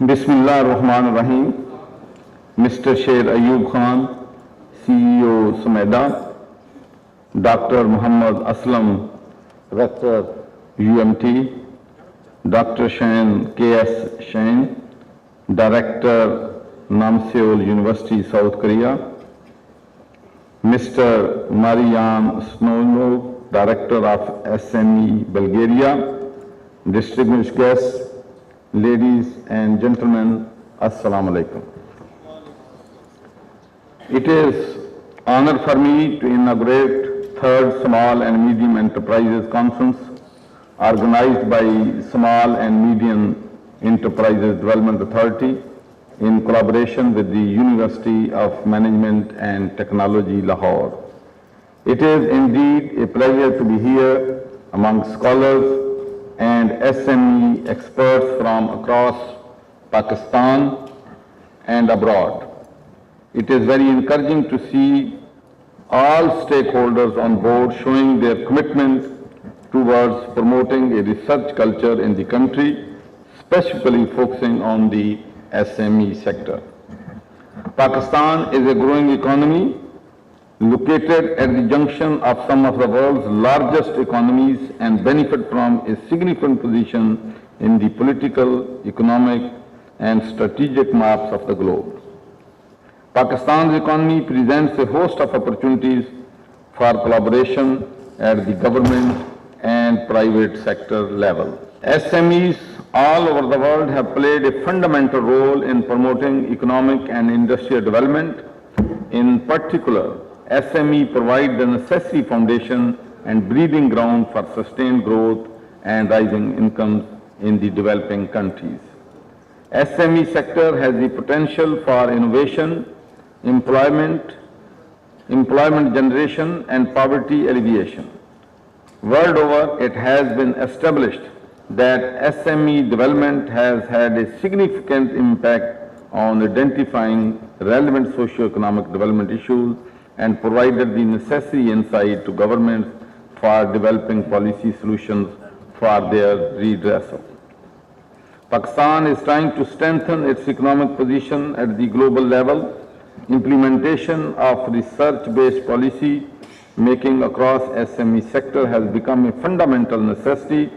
Bismillah ar-Rahman ar-Rahim. Mr. Sher Ayub Khan, CEO Sumeda, Dr. Muhammad Aslam, Rector UMT, Dr. K.S. Shain, Director Namseol University, South Korea, Mr. Marian Snovnov, Director of SME, Bulgaria, distinguished guests, ladies and gentlemen, Assalamu alaikum. It is honor for me to inaugurate third Small and Medium Enterprises Conference organized by Small and Medium Enterprises Development Authority in collaboration with the University of Management and Technology, Lahore. It is indeed a pleasure to be here among scholars and SME experts from across Pakistan and abroad. It is very encouraging to see all stakeholders on board showing their commitment towards promoting a research culture in the country, specifically focusing on the SME sector. Pakistan is a growing economy located at the junction of some of the world's largest economies and benefit from a significant position in the political, economic, and strategic maps of the globe. Pakistan's economy presents a host of opportunities for collaboration at the government and private sector level. SMEs all over the world have played a fundamental role in promoting economic and industrial development. In particular, SME provide the necessary foundation and breeding ground for sustained growth and rising incomes in the developing countries. SME sector has the potential for innovation, employment generation, and poverty alleviation. World over, it has been established that SME development has had a significant impact on identifying relevant socio-economic development issues and provided the necessary insight to governments for developing policy solutions for their redressal. Pakistan is trying to strengthen its economic position at the global level. Implementation of research-based policy making across SME sector has become a fundamental necessity,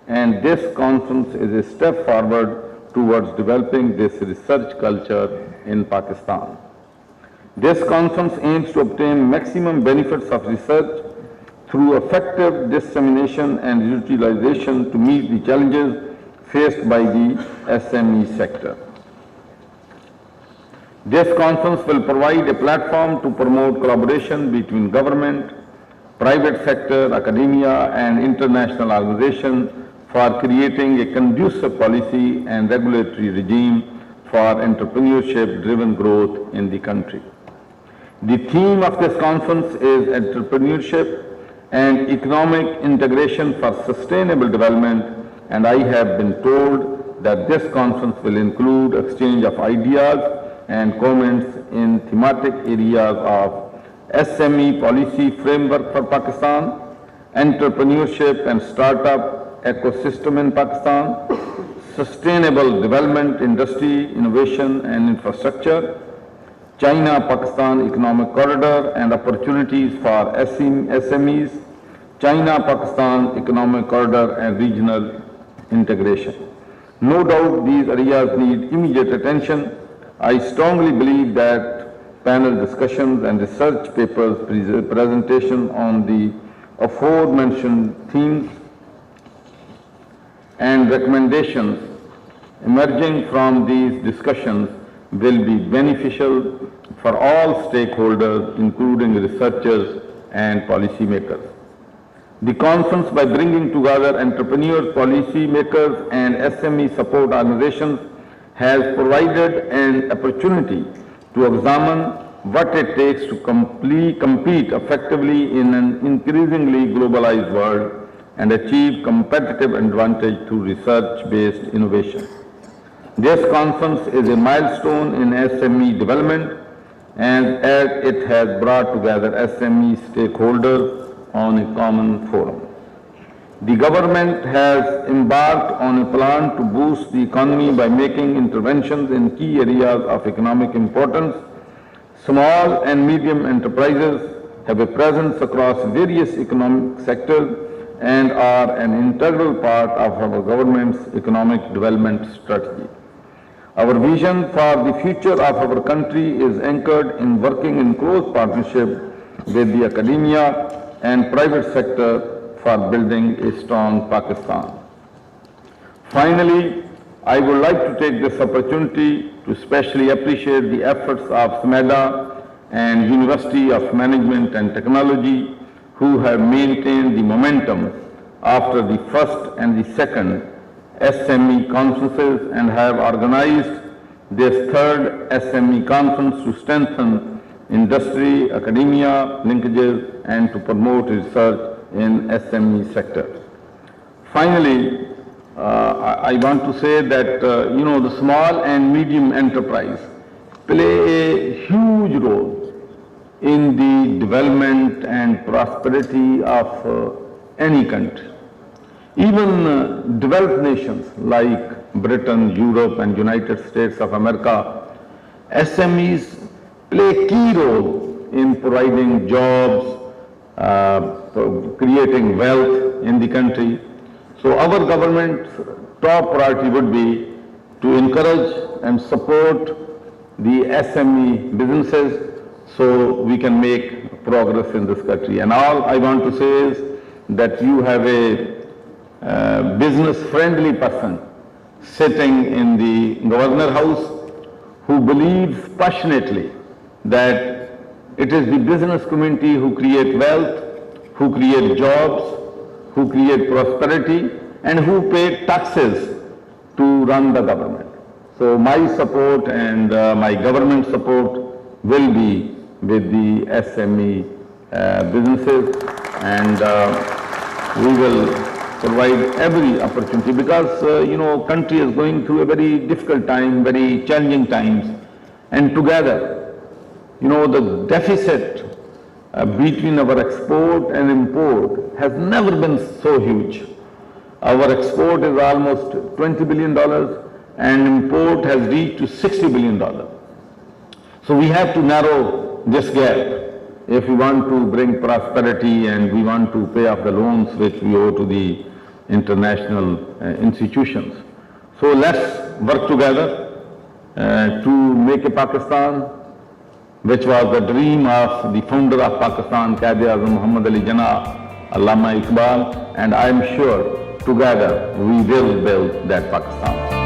and this conference is a step forward towards developing this research culture in Pakistan. This conference aims to obtain maximum benefits of research through effective dissemination and utilization to meet the challenges faced by the SME sector. This conference will provide a platform to promote collaboration between government, private sector, academia, and international organizations for creating a conducive policy and regulatory regime for entrepreneurship-driven growth in the country. The theme of this conference is entrepreneurship and economic integration for sustainable development, and I have been told that this conference will include exchange of ideas and comments in thematic areas of SME policy framework for Pakistan, entrepreneurship and startup ecosystem in Pakistan, sustainable development, industry, innovation and infrastructure, China-Pakistan economic corridor and opportunities for SMEs, China-Pakistan economic corridor and regional integration. No doubt these areas need immediate attention. I strongly believe that panel discussions and research papers presentation on the aforementioned themes and recommendations emerging from these discussions will be beneficial for all stakeholders, including researchers and policymakers. The conference, by bringing together entrepreneurs, policymakers, and SME support organizations, has provided an opportunity to examine what it takes to compete effectively in an increasingly globalized world and achieve competitive advantage through research-based innovation. This conference is a milestone in SME development, and as it has brought together SME stakeholders on a common forum. The government has embarked on a plan to boost the economy by making interventions in key areas of economic importance. Small and medium enterprises have a presence across various economic sectors and are an integral part of our government's economic development strategy. Our vision for the future of our country is anchored in working in close partnership with the academia and private sector for building a strong Pakistan. Finally, I would like to take this opportunity to especially appreciate the efforts of SMEDA and University of Management and Technology, who have maintained the momentum after the first and the second SME conferences and have organized this third SME conference to strengthen industry, academia linkages and to promote research in SME sector. Finally, I want to say that, the small and medium enterprise play a huge role in the development and prosperity of any country. Even developed nations like Britain, Europe and United States of America, SMEs play a key role in providing jobs, creating wealth in the country. So our government's top priority would be to encourage and support the SME businesses so we can make progress in this country. And all I want to say is that you have a business-friendly person sitting in the Governor House who believes passionately that it is the business community who create wealth, who create jobs, who create prosperity, and who pay taxes to run the government. So my support and my government support will be with the SME businesses, and we will provide every opportunity because, country is going through a very difficult time, very challenging times, and together, the deficit between our export and import has never been so huge. Our export is almost $20 billion and import has reached to $60 billion. So we have to narrow this gap if we want to bring prosperity and we want to pay off the loans which we owe to the international institutions. So let's work together to make a Pakistan which was the dream of the founder of Pakistan, Quaid-e-Azam Muhammad Ali Jinnah, Allama Iqbal, and I am sure together we will build that Pakistan.